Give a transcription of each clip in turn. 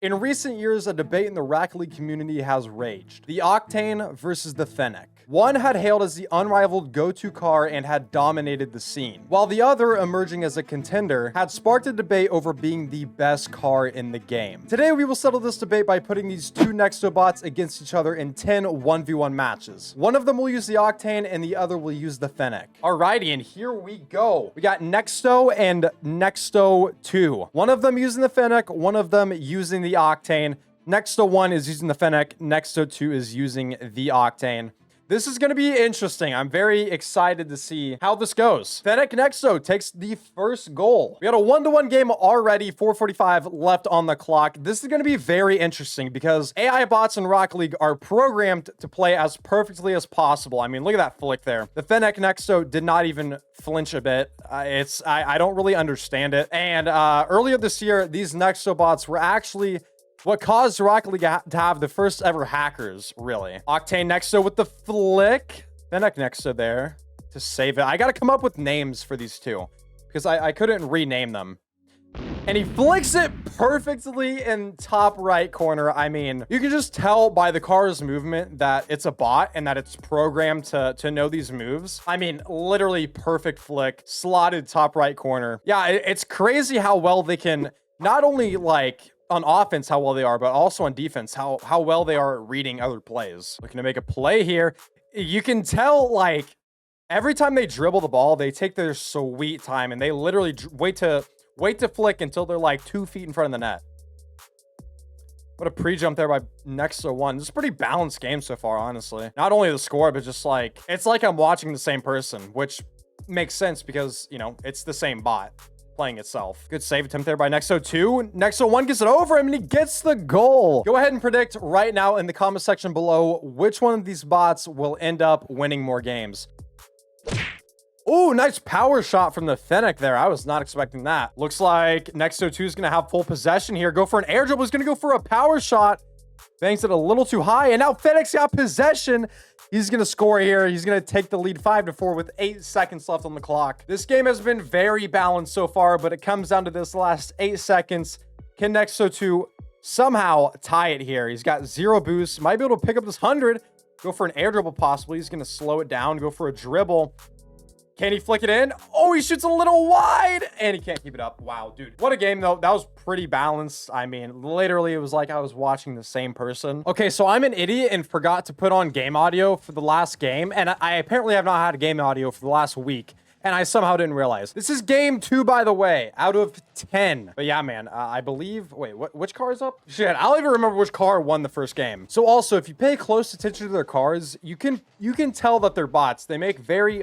In recent years, a debate in the Rocket League community has raged. The Octane versus the Fennec. One had hailed as the unrivaled go-to car and had dominated the scene, while the other, emerging as a contender, had sparked a debate over being the best car in the game. Today, we will settle this debate by putting these two Nextobots against each other in 10 1v1 matches. One of them will use the Octane and the other will use the Fennec. Alrighty, and here we go. We got Nexto and Nexto 2. One of them using the Fennec, one of them using the Octane. Nexto 1 is using the Fennec, Nexto 2 is using the Octane. This is going to be interesting. I'm very excited to see how this goes. Fennec Nexto takes the first goal. We got a 1-to-1 game already, 4:45 left on the clock. This is going to be very interesting because AI bots in Rocket League are programmed to play as perfectly as possible. I mean, look at that flick there. The Fennec Nexto did not even flinch a bit. I don't really understand it. And earlier this year, these Nexto bots were actually what caused Rocket League to have the first ever hackers, really. Octane Nexto with the flick. Fennec Nexto there to save it. I gotta come up with names for these two because I couldn't rename them. And he flicks it perfectly in top right corner. I mean, you can just tell by the car's movement that it's a bot and that it's programmed to know these moves. I mean, literally perfect flick, slotted top right corner. Yeah, it's crazy how well they can not only like on offense, how well they are, but also on defense, how well they are at reading other plays. Looking to make a play here. You can tell, like, every time they dribble the ball, they take their sweet time and they literally wait to flick until they're like 2 feet in front of the net. What a pre-jump there by Nexto 1. This is a pretty balanced game so far, honestly. Not only the score, but just like, it's like I'm watching the same person, which makes sense because, you know, it's the same bot playing itself. Good save attempt there by Nexto 2. Nexto 1 gets it over him and he gets the goal. Go ahead and predict right now in the comment section below which one of these bots will end up winning more games. Ooh, nice power shot from the Fennec there. I was not expecting that. Looks like Nexto 2 is going to have full possession here. Go for an air dribble. He's going to go for a power shot. Banks it a little too high. And now Fennec's got possession. He's going to score here. He's going to take the lead 5-4 with 8 seconds left on the clock. This game has been very balanced so far, but it comes down to this last 8 seconds. Can Nexto 2 somehow tie it here? He's got 0 boost. Might be able to pick up this 100. Go for an air dribble possibly. He's going to slow it down. Go for a dribble. Can he flick it in? Oh, he shoots a little wide and he can't keep it up. Wow, dude. What a game, though. That was pretty balanced. I mean, literally, it was like I was watching the same person. Okay, so I'm an idiot and forgot to put on game audio for the last game. And I apparently have not had a game audio for the last week. And I somehow didn't realize. This is game 2, by the way, out of 10. But yeah, man, I believe... Wait, which car is up? Shit, I don't even remember which car won the first game. So also, if you pay close attention to their cars, you can tell that they're bots. They make very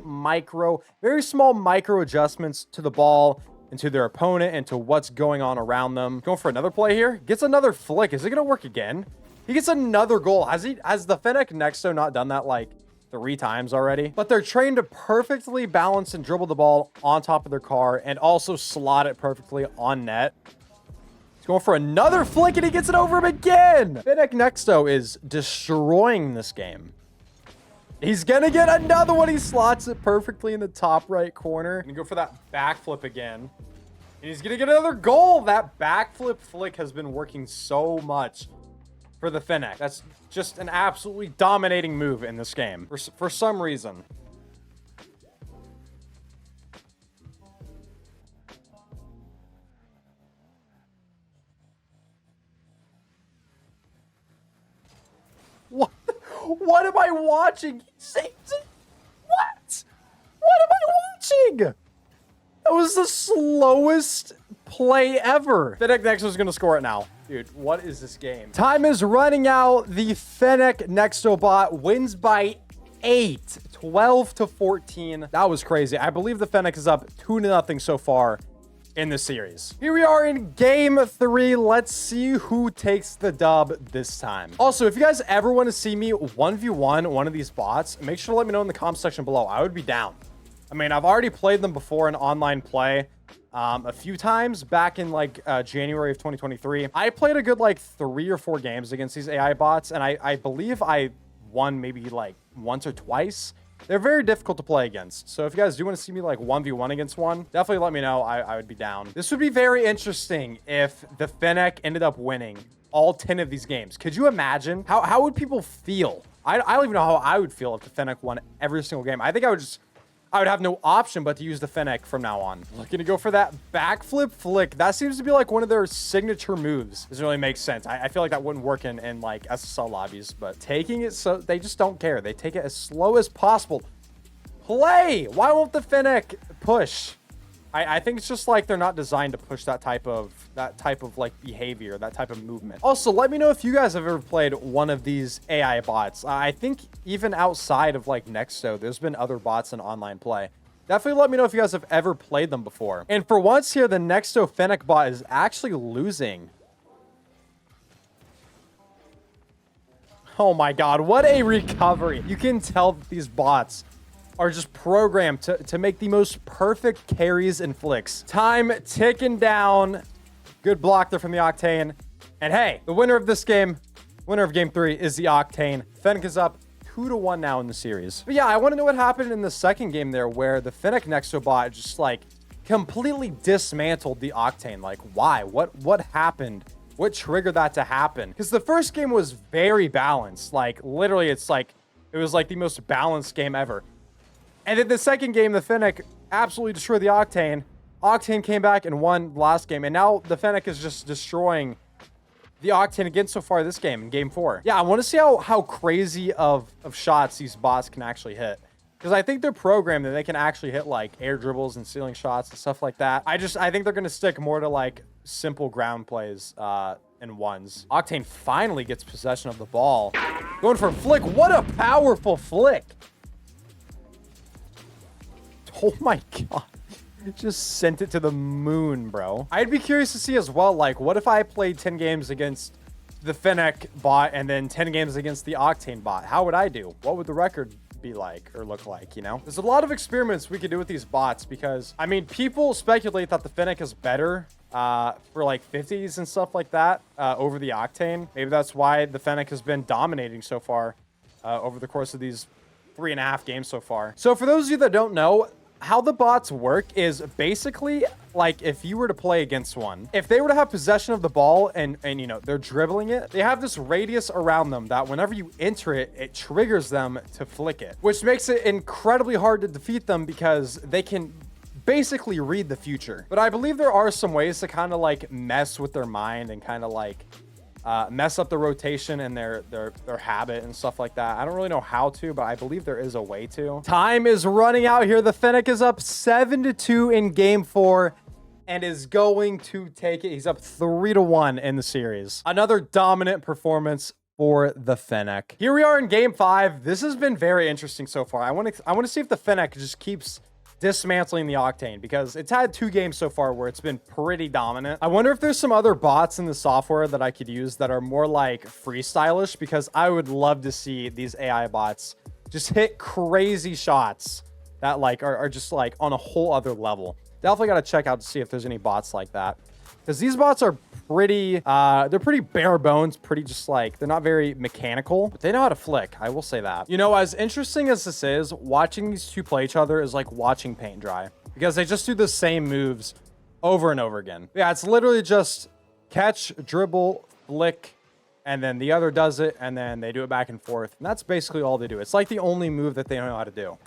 small micro adjustments to the ball and to their opponent and to what's going on around them. Going for another play here. Gets another flick. Is it going to work again? He gets another goal. Has the Fennec Nexto not done that, like, 3 times already? But they're trained to perfectly balance and dribble the ball on top of their car and also slot it perfectly on net. He's going for another flick and he gets it over him again. Fennec Nexto is destroying this game. He's gonna get another one. He slots it perfectly in the top right corner. Gonna go for that backflip again. And he's gonna get another goal. That backflip flick has been working so much for the Fennec. That's just an absolutely dominating move in this game for some reason. What am I watching? What? What am I watching? That was the slowest play ever. Fennec Nexto is going to score it now. Dude, what is this game? Time is running out. The Fennec Nexto bot wins by 8, 12-14. That was crazy. I believe the Fennec is up 2-0 so far in the series. Here we are in game 3. Let's see who takes the dub this time. Also, if you guys ever want to see me 1v1 one of these bots, make sure to let me know in the comment section below. I would be down. I mean, I've already played them before in online play a few times back in like January of 2023. I played a good like 3 or 4 games against these AI bots, and I believe I won maybe like once or twice. They're very difficult to play against. So if you guys do want to see me like 1v1 against one, definitely let me know. I would be down. This would be very interesting if the Fennec ended up winning all 10 of these games. Could you imagine? How would people feel? I don't even know how I would feel if the Fennec won every single game. I think I would have no option but to use the Fennec from now on. Looking to go for that backflip flick. That seems to be like one of their signature moves. Doesn't really make sense. I feel like that wouldn't work in like SSL lobbies, but taking it, so they just don't care. They take it as slow as possible. Play! Why won't the Fennec push? I think it's just like they're not designed to push that type of like behavior, that type of movement. Also, let me know if you guys have ever played one of these AI bots. I think even outside of like Nexo, there's been other bots in online play. Definitely let me know if you guys have ever played them before. And for once here, the Nexo Fennec bot is actually losing. Oh my god, what a recovery. You can tell that these bots are just programmed to make the most perfect carries and flicks. Time ticking down. Good block there from the Octane. And hey, the winner of this game, winner of game 3 is the Octane. Fennec is up 2-1 now in the series. But yeah, I want to know what happened in the second game there where the Fennec Nexobot just like completely dismantled the Octane. Like why? What happened? What triggered that to happen? Because the first game was very balanced. Like literally it was like the most balanced game ever. And then the second game, the Fennec absolutely destroyed the Octane. Octane came back and won the last game. And now the Fennec is just destroying the Octane again so far this game in game 4. Yeah, I want to see how crazy of shots these bots can actually hit. Because I think they're programmed that they can actually hit like air dribbles and ceiling shots and stuff like that. I think they're going to stick more to like simple ground plays and ones. Octane finally gets possession of the ball. Going for a flick. What a powerful flick. Oh my god. Just sent it to the moon, bro. I'd be curious to see as well, like, what if I played 10 games against the Fennec bot and then 10 games against the Octane bot? How would I do? What would the record be like or look like, you know? There's a lot of experiments we could do with these bots because, I mean, people speculate that the Fennec is better for like 50s and stuff like that over the Octane. Maybe that's why the Fennec has been dominating so far over the course of these 3.5 games so far. So for those of you that don't know, how the bots work is basically like if you were to play against one, if they were to have possession of the ball and you know, they're dribbling it, they have this radius around them that whenever you enter it, it triggers them to flick it, which makes it incredibly hard to defeat them because they can basically read the future. But I believe there are some ways to kind of like mess with their mind and kind of like mess up the rotation and their habit and stuff like that. I don't really know how to, but I believe there is a way to. Time is running out here. The Fennec is up 7-2 in game 4 and is going to take it. He's up 3-1 in the series. Another dominant performance for the Fennec. Here we are in game 5. This has been very interesting so far. I want to see if the Fennec just keeps dismantling the Octane because it's had 2 games so far where it's been pretty dominant. I wonder if there's some other bots in the software that I could use that are more like freestylish, because I would love to see these AI bots just hit crazy shots that like are just like on a whole other level. Definitely got to check out to see if there's any bots like that, because these bots are pretty they're pretty bare bones, pretty just like, they're not very mechanical, but they know how to flick. I will say that. You know, as interesting as this is, watching these two play each other is like watching paint dry, because they just do the same moves over and over again. Yeah, it's literally just catch, dribble, flick, and then the other does it, and then they do it back and forth. And that's basically all they do. It's like the only move that they know how to do.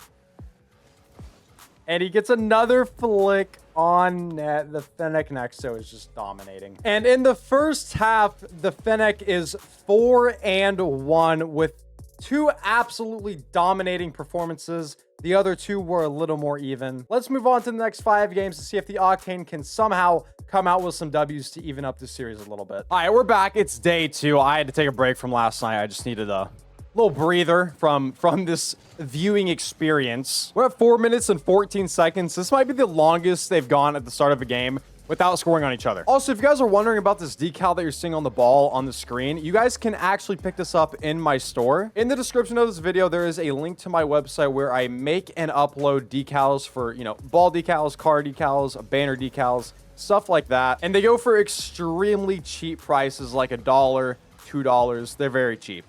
And he gets another flick on net. The Fennec Nexo is just dominating. And in the first half, the Fennec is 4-1 with 2 absolutely dominating performances. The other 2 were a little more even. Let's move on to the next 5 games to see if the Octane can somehow come out with some W's to even up the series a little bit. All right, we're back. It's day 2. I had to take a break from last night. I just needed a little breather from this viewing experience. We're at 4 minutes and 14 seconds. This might be the longest they've gone at the start of a game without scoring on each other. Also, if you guys are wondering about this decal that you're seeing on the ball on the screen, you guys can actually pick this up in my store. In the description of this video, there is a link to my website where I make and upload decals for, you know, ball decals, car decals, banner decals, stuff like that. And they go for extremely cheap prices, like $1, $2. They're very cheap.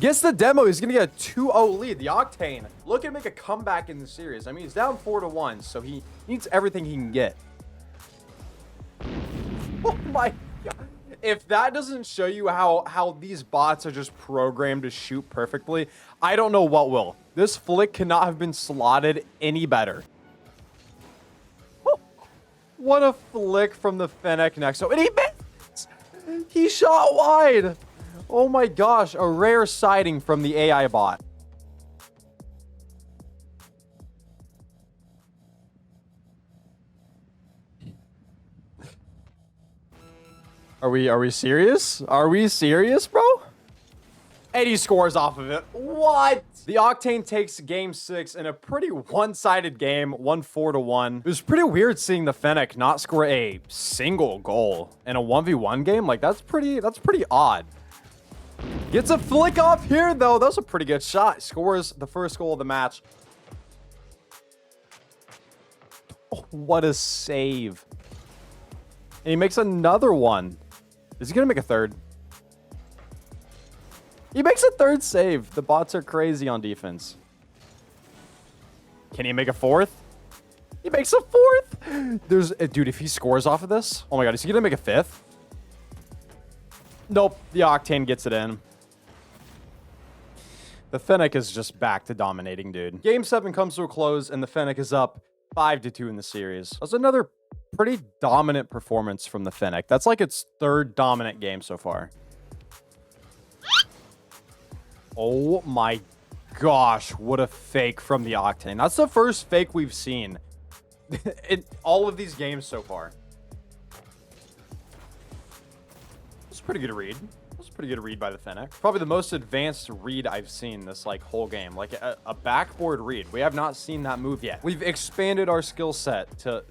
Gets the demo. He's going to get a 2-0 lead. The Octane looking to make a comeback in the series. I mean, he's down 4-1, so he needs everything he can get. Oh my God. If that doesn't show you how these bots are just programmed to shoot perfectly, I don't know what will. This flick cannot have been slotted any better. Oh, what a flick from the Fennec next. And he missed. He shot wide. Oh my gosh, a rare sighting from the AI bot. Are we serious? Are we serious, bro? And he scores off of it. What? The Octane takes game 6 in a pretty one-sided game, 4-1. It was pretty weird seeing the Fennec not score a single goal in a 1v1 game. Like, that's pretty odd. Gets a flick off here, though. That was a pretty good shot. Scores the first goal of the match. Oh, what a save. And he makes another one. Is he going to make a third? He makes a third save. The bots are crazy on defense. Can he make a fourth? He makes a fourth. Dude, if he scores off of this, oh my God, is he going to make a fifth? Nope. The Octane gets it in. The Fennec is just back to dominating, dude. Game 7 comes to a close, and the Fennec is up 5-2 in the series. That's another pretty dominant performance from the Fennec. That's like its 3rd dominant game so far. Oh my gosh, what a fake from the Octane. That's the first fake we've seen in all of these games so far. It's a pretty good read. That's a pretty good read by the Fennec. Probably the most advanced read I've seen this like whole game. Like a backboard read. We have not seen that move yet. We've expanded our skill set to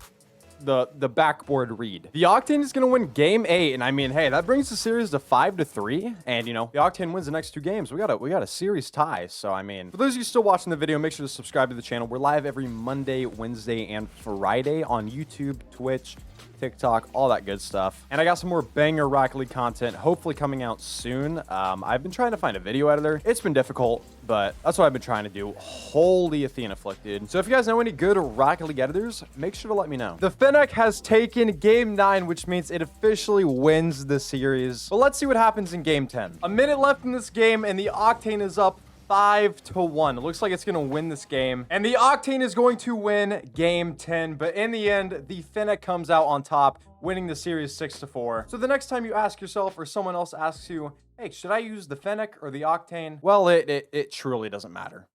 the backboard read. The Octane is going to win game 8, and I mean, hey, that brings the series to 5-3, and you know, the Octane wins the next 2 games. We got a series tie. So I mean, for those of you still watching the video, make sure to subscribe to the channel. We're live every Monday, Wednesday, and Friday on YouTube, Twitch, TikTok, all that good stuff. And I got some more banger Rocket League content hopefully coming out soon. I've been trying to find a video editor. It's been difficult, but that's what I've been trying to do. Holy Athena flick, dude. So if you guys know any good Rocket League editors, make sure to let me know. The Fennec has taken game 9, which means it officially wins the series. But let's see what happens in game 10. A minute left in this game, and the Octane is up 5-1. It looks like it's going to win this game. And the Octane is going to win game 10. But in the end, the Fennec comes out on top, winning the series 6-4. So the next time you ask yourself or someone else asks you, hey, should I use the Fennec or the Octane? Well, it truly doesn't matter,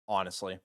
honestly.